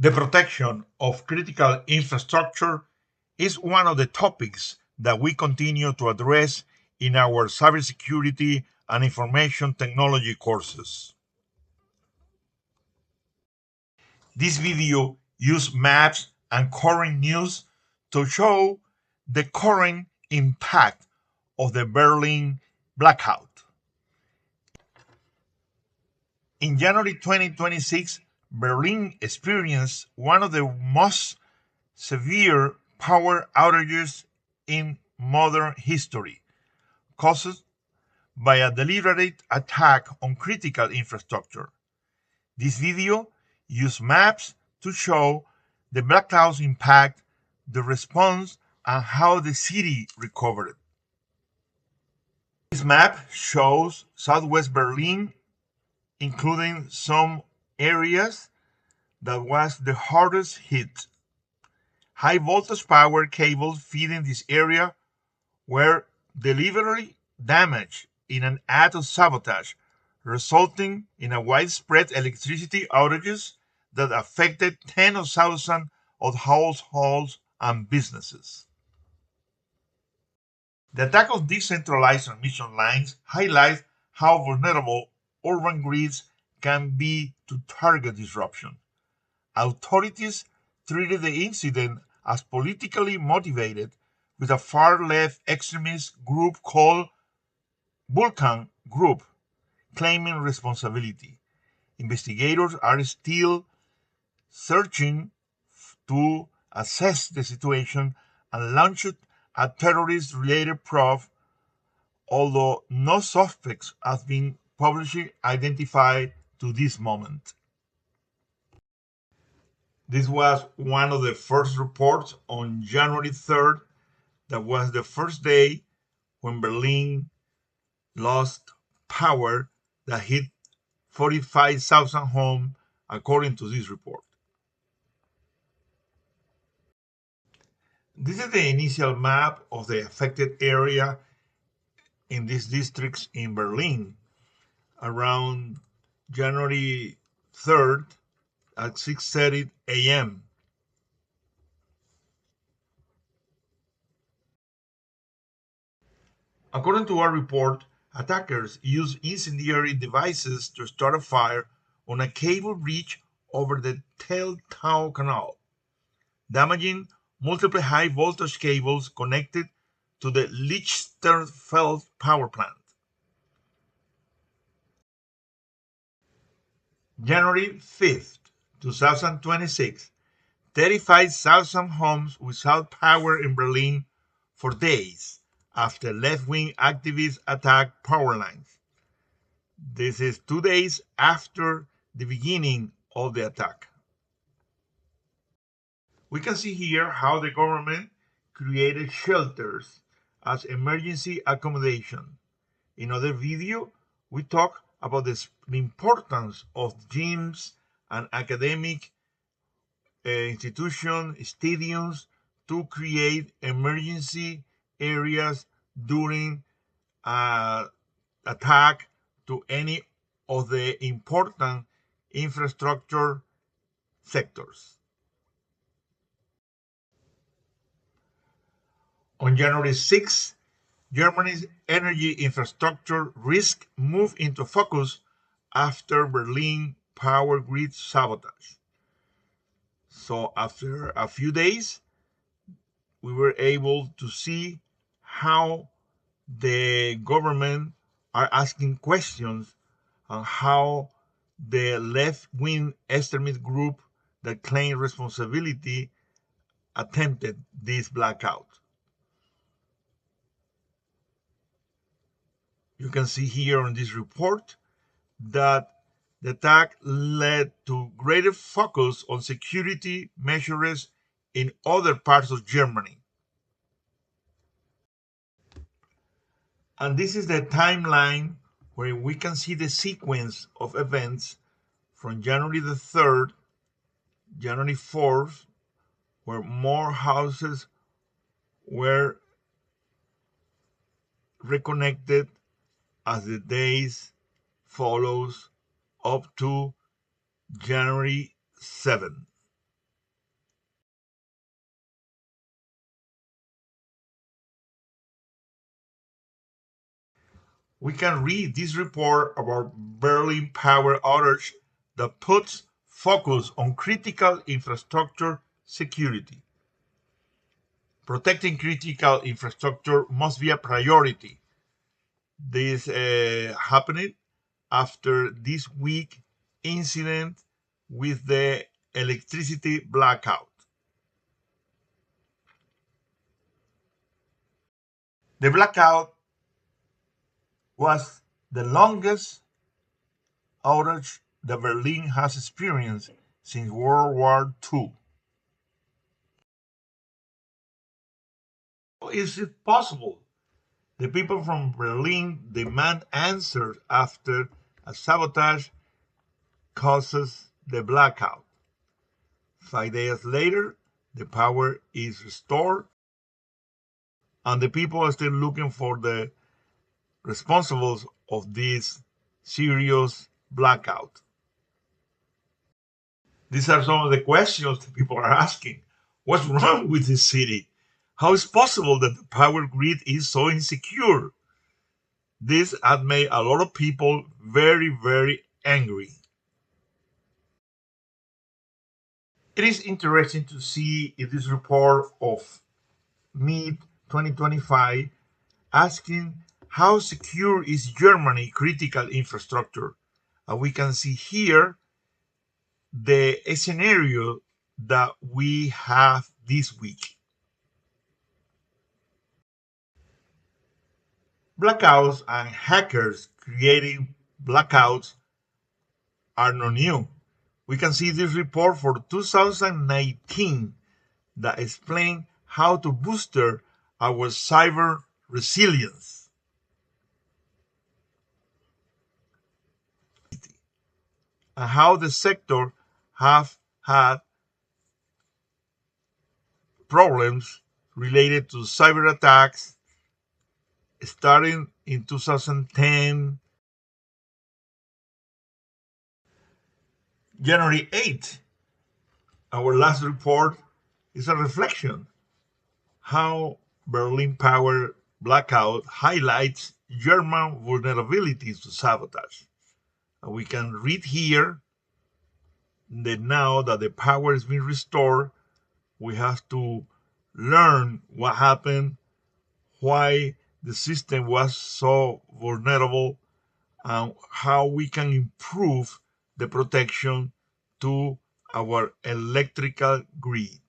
The protection of critical infrastructure is one of the topics that we continue to address in our cybersecurity and information technology courses. This video uses maps and current news to show the current impact of the Berlin blackout. In January 2026, Berlin experienced one of the most severe power outages in modern history, caused by a deliberate attack on critical infrastructure. This video uses maps to show the blackout's impact, the response, and how the city recovered. This map shows southwest Berlin, including some areas that was the hardest hit. High voltage power cables feeding this area were deliberately damaged in an act of sabotage, resulting in a widespread electricity outages that affected tens of thousands of households and businesses. The attack of decentralized transmission lines highlights how vulnerable urban grids can be to target disruption. Authorities treated the incident as politically motivated, with a far-left extremist group called Vulcan Group claiming responsibility. Investigators are still searching to assess the situation and launched a terrorist-related probe, although no suspects have been publicly identified to this moment. This was one of the first reports on January 3rd. That was the first day when Berlin lost power that hit 45,000 homes, according to this report. This is the initial map of the affected area in these districts in Berlin around January 3rd at 6:30 a.m. According to our report, attackers used incendiary devices to start a fire on a cable bridge over the Teiltau Canal, damaging multiple high voltage cables connected to the Lichterfelde power plant. January 5th, 2026, 35,000 homes without power in Berlin for days after left-wing activists attacked power lines. This is 2 days after the beginning of the attack. We can see here how the government created shelters as emergency accommodation. In other video, we talk about the importance of gyms and academic institutions, stadiums, to create emergency areas during attack to any of the important infrastructure sectors. On January 6, Germany's energy infrastructure risk moved into focus after Berlin power grid sabotage. So after a few days, we were able to see how the government are asking questions on how the left-wing extremist group that claimed responsibility attempted this blackout. You can see here on this report that the attack led to greater focus on security measures in other parts of Germany. And this is the timeline where we can see the sequence of events from January the 3rd, January 4th, where more houses were reconnected as the days follows up to January 7th. we can read this report about Berlin power outage that puts focus on critical infrastructure security. Protecting critical infrastructure must be a priority. This happened after this week incident with the electricity blackout. The blackout was the longest outage that Berlin has experienced since World War II. How is it possible? The people from Berlin demand answers after a sabotage causes the blackout. 5 days later, the power is restored, and the people are still looking for the responsibles of this serious blackout. These are some of the questions that people are asking. What's wrong with this city? How is it possible that the power grid is so insecure? This has made a lot of people very, very angry. It is interesting to see in this report of mid 2025 asking how secure is Germany critical infrastructure. And we can see here the scenario that we have this week. Blackouts and hackers creating blackouts are not new. We can see this report for 2019 that explains how to booster our cyber resilience and how the sector have had problems related to cyber attacks starting in 2010. January 8th, our last report is a reflection how Berlin power blackout highlights German vulnerabilities to sabotage. And we can read here that now that the power has been restored, we have to learn what happened, why the system was so vulnerable, and how we can improve the protection to our electrical grid.